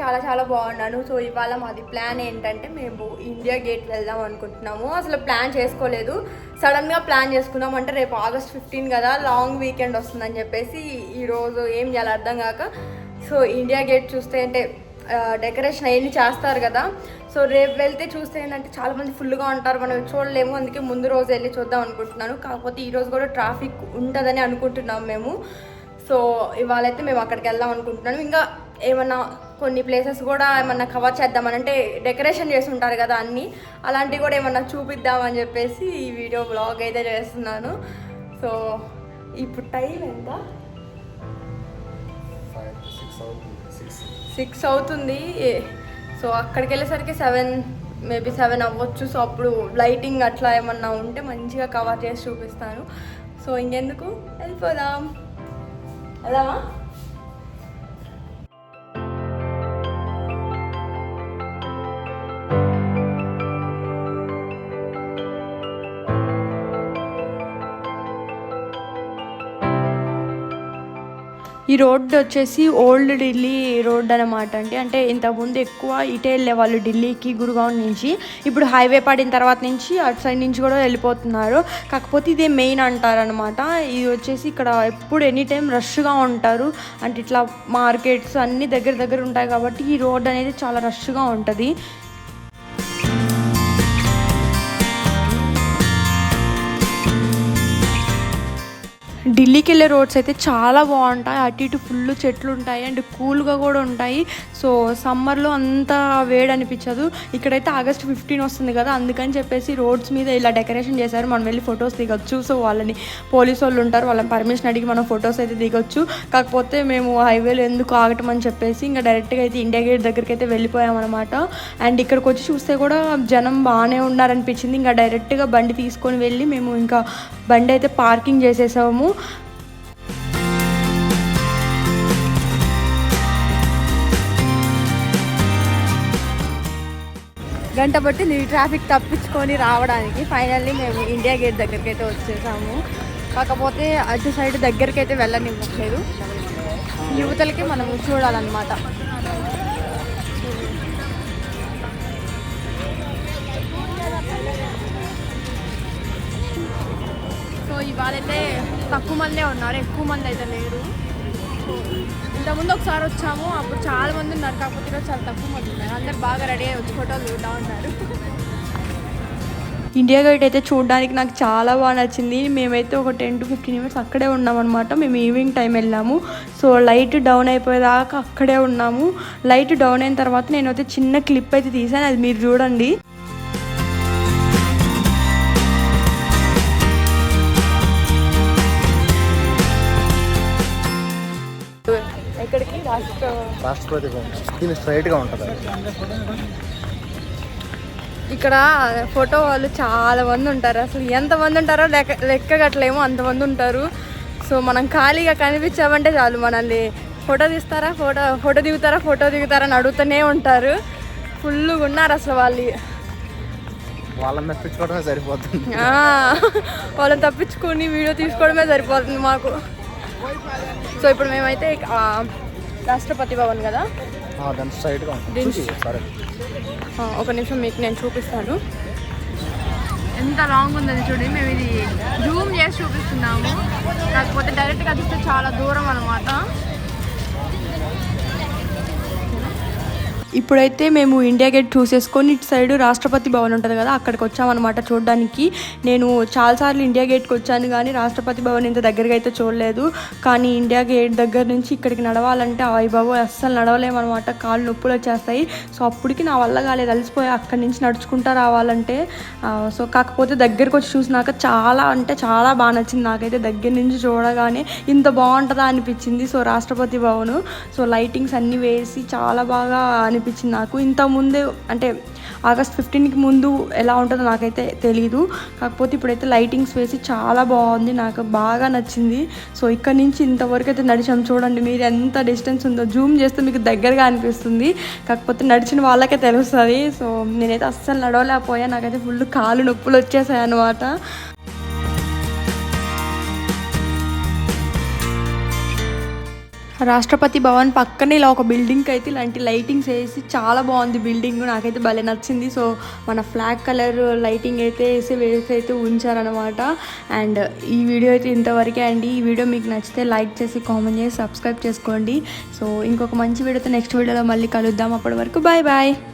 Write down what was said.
చాలా చాలా బాగున్నాను. సో ఇవాళ మాది ప్లాన్ ఏంటంటే మేము ఇండియా గేట్ వెళ్దాం అనుకుంటున్నాము. అసలు ప్లాన్ చేసుకోలేదు, సడన్గా ప్లాన్ చేసుకున్నాం. అంటే రేపు August 15 కదా, లాంగ్ వీకెండ్ వస్తుందని చెప్పేసి ఈరోజు ఏం చేయాలి అర్థం కాక సో ఇండియా గేట్ చూస్తే అంటే డెకరేషన్ అవన్నీ చేస్తారు కదా, సో రేపు వెళ్తే చూస్తే ఏంటంటే చాలామంది ఫుల్గా ఉంటారు, మనం చూడలేము. అందుకే ముందు రోజు వెళ్ళి చూద్దాం అనుకుంటున్నాను. కాకపోతే ఈరోజు కూడా ట్రాఫిక్ ఉంటుందని అనుకుంటున్నాం మేము. సో ఇవాళైతే మేము అక్కడికి వెళ్దాం అనుకుంటున్నాను. ఇంకా ఏమన్నా కొన్ని ప్లేసెస్ కూడా ఏమన్నా కవర్ చేద్దామని, అంటే డెకరేషన్ చేసి ఉంటారు కదా అన్నీ, అలాంటివి కూడా ఏమన్నా చూపిద్దామని చెప్పేసి ఈ వీడియో బ్లాగ్ అయితే చేస్తున్నాను. సో ఇప్పుడు టైం ఎంత? 6 అవుతుంది. సో అక్కడికి వెళ్ళేసరికి 7 మేబీ 7 అవ్వచ్చు. సో అప్పుడు లైటింగ్ అట్లా ఏమన్నా ఉంటే మంచిగా కవర్ చేసి చూపిస్తాను. సో ఇంకెందుకు వెళ్ళిపోదాం, వెళ్దామా? ఈ రోడ్డు వచ్చేసి ఓల్డ్ ఢిల్లీ రోడ్ అనమాట అండి. అంటే ఇంతకుముందు ఎక్కువ ఇటే వెళ్ళేవాళ్ళు ఢిల్లీకి గురుగావ్ నుంచి. ఇప్పుడు హైవే పడిన తర్వాత నుంచి అటు సైడ్ నుంచి కూడా వెళ్ళిపోతున్నారు. కాకపోతే ఇదే మెయిన్ అంటారనమాట. ఇది వచ్చేసి ఇక్కడ ఎప్పుడు ఎనీ టైం రష్గా ఉంటారు. అంటే ఇట్లా మార్కెట్స్ అన్నీ దగ్గర దగ్గర ఉంటాయి కాబట్టి ఈ రోడ్ అనేది చాలా రష్గా ఉంటుంది. ఢిల్లీకి వెళ్ళే రోడ్స్ అయితే చాలా బాగుంటాయి. అటు ఇటు ఫుల్ చెట్లు ఉంటాయి అండ్ కూల్గా కూడా ఉంటాయి. సో సమ్మర్లో అంత వేడి అనిపించదు. ఇక్కడైతే August 15 వస్తుంది కదా, అందుకని చెప్పేసి రోడ్స్ మీద ఇలా డెకరేషన్ చేశారు. మనం వెళ్ళి ఫొటోస్ దిగొచ్చు. సో వాళ్ళని పోలీసు వాళ్ళు ఉంటారు, వాళ్ళని పర్మిషన్ అడిగి మనం ఫొటోస్ అయితే దిగొచ్చు. కాకపోతే మేము హైవేలో ఎందుకు ఆగటం అని చెప్పేసి ఇంకా డైరెక్ట్గా అయితే ఇండియా గేట్ దగ్గరికి అయితే వెళ్ళిపోయామన్నమాట. అండ్ ఇక్కడికి వచ్చి చూస్తే కూడా జనం బాగానే ఉన్నారనిపించింది. ఇంకా డైరెక్ట్గా బండి తీసుకొని వెళ్ళి మేము ఇంకా బండి అయితే పార్కింగ్ చేసేసాము. గంట పట్టింది ట్రాఫిక్ తప్పించుకొని రావడానికి. ఫైనల్లీ మేము ఇండియా గేట్ దగ్గరికి అయితే వచ్చేసాము. కాకపోతే అటు సైడ్ దగ్గరికి అయితే వెళ్ళనివ్వట్లేదు, యువతలకి మనం చూడాలన్నమాట. సో ఇవాళైతే తక్కువ మందే ఉన్నారు, ఎక్కువ మంది అయితే లేరు. ఇంతకుముందు ఒకసారి వచ్చాము, అప్పుడు చాలా మంది ఉన్నారు. కాకపోతే ఈరోజు చాలా తక్కువ మంది ఉన్నారు. అందరు బాగా రెడీ అయ్యి వచ్చి ఫోటోలు చూస్తూ ఉంటారు. ఇండియా గేట్ అయితే చూడడానికి నాకు చాలా బాగా నచ్చింది. మేమైతే ఒక 10 to 15 minutes అక్కడే ఉన్నామన్నమాట. మేము ఈవినింగ్ టైం వెళ్ళాము. సో లైట్ డౌన్ అయిపోయేదాకా అక్కడే ఉన్నాము. లైట్ డౌన్ అయిన తర్వాత నేనైతే చిన్న క్లిప్ అయితే తీసాను, అది మీరు చూడండి. ఎక్కడికి? రాష్ట్రపతి భవన్ స్ట్రైట్గా ఉంటుంది. ఇక్కడ ఫోటో వాళ్ళు చాలా మంది ఉంటారు. అసలు ఎంతమంది ఉంటారో లెక్కగట్లేమో అంతమంది ఉంటారు. సో మనం ఖాళీగా కనిపించామంటే చాలు మనల్ని ఫోటో తీస్తారా, ఫోటో దిగుతారా అని అడుగుతూనే ఉంటారు. ఫుల్గా ఉన్నారు అసలు వాళ్ళు. వాళ్ళని తప్పించుకోవడమే సరిపోతుంది, వాళ్ళని తప్పించుకొని వీడియో తీసుకోవడమే సరిపోతుంది మాకు. సో ఇప్పుడు మేమైతే రాష్ట్రపతి భవన్ కదా, ఒక నిమిషం మీకు నేను చూపిస్తాను. ఎంత లాంగ్ ఉందని చూడండి. మేము ఇది జూమ్ చేసి చూపిస్తున్నాము, కాకపోతే డైరెక్ట్గా చూస్తే చాలా దూరం అనమాట. ఇప్పుడైతే మేము ఇండియా గేట్ చూసేసుకొని ఇటు సైడ్ రాష్ట్రపతి భవన్ ఉంటుంది కదా, అక్కడికి వచ్చామన్నమాట చూడడానికి. నేను చాలాసార్లు ఇండియా గేట్కి వచ్చాను కానీ రాష్ట్రపతి భవన్ ఇంత దగ్గరగా అయితే చూడలేదు. కానీ ఇండియా గేట్ దగ్గర నుంచి ఇక్కడికి నడవాలంటే బాబు అస్సలు నడవలేమన్నమాట, కాళ్ళు నొప్పులు వచ్చేస్తాయి. సో అప్పటికి నా వల్ల కాలేదు, అలసిపోయి అక్కడి నుంచి నడుచుకుంటా రావాలంటే. సో కాకపోతే దగ్గరకు వచ్చి చూసినాక చాలా అంటే చాలా బాగా నచ్చింది నాకైతే. దగ్గర నుంచి చూడగానే ఇంత బాగుంటుందా అనిపించింది. So Rashtrapati Bhavan so lightings అన్నీ వేసి చాలా బాగా అనిపించింది నాకు. ఇంత ముందే అంటే August 15కి ముందు ఎలా ఉంటుందో నాకైతే తెలీదు. కాకపోతే ఇప్పుడైతే లైటింగ్స్ వేసి చాలా బాగుంది, నాకు బాగా నచ్చింది. సో ఇక్కడ నుంచి ఇంతవరకు అయితే నడిచాం. చూడండి మీరు ఎంత డిస్టెన్స్ ఉందో, జూమ్ చేస్తే మీకు దగ్గరగా అనిపిస్తుంది, కాకపోతే నడిచిన వాళ్ళకే తెలుస్తుంది. సో నేనైతే అస్సలు నడవలేకపోయా, నాకైతే ఫుల్ కాళ్ళు నొప్పులు వచ్చేసాయి అన్నమాట. రాష్ట్రపతి భవన్ పక్కనే ఇలా ఒక బిల్డింగ్కి అయితే ఇలాంటి లైటింగ్స్ వేసి చాలా బాగుంది బిల్డింగ్. నాకైతే భలే నచ్చింది. సో మన ఫ్లాగ్ కలర్ లైటింగ్ అయితే వేసి అయితే ఉంచారనమాట. అండ్ ఈ వీడియో అయితే ఇంతవరకే అండి. ఈ వీడియో మీకు నచ్చితే లైక్ చేసి కామెంట్ చేసి సబ్స్క్రైబ్ చేసుకోండి. సో ఇంకొక మంచి వీడియోతో నెక్స్ట్ వీడియోలో మళ్ళీ కలుద్దాం. అప్పటి వరకు బాయ్ బాయ్.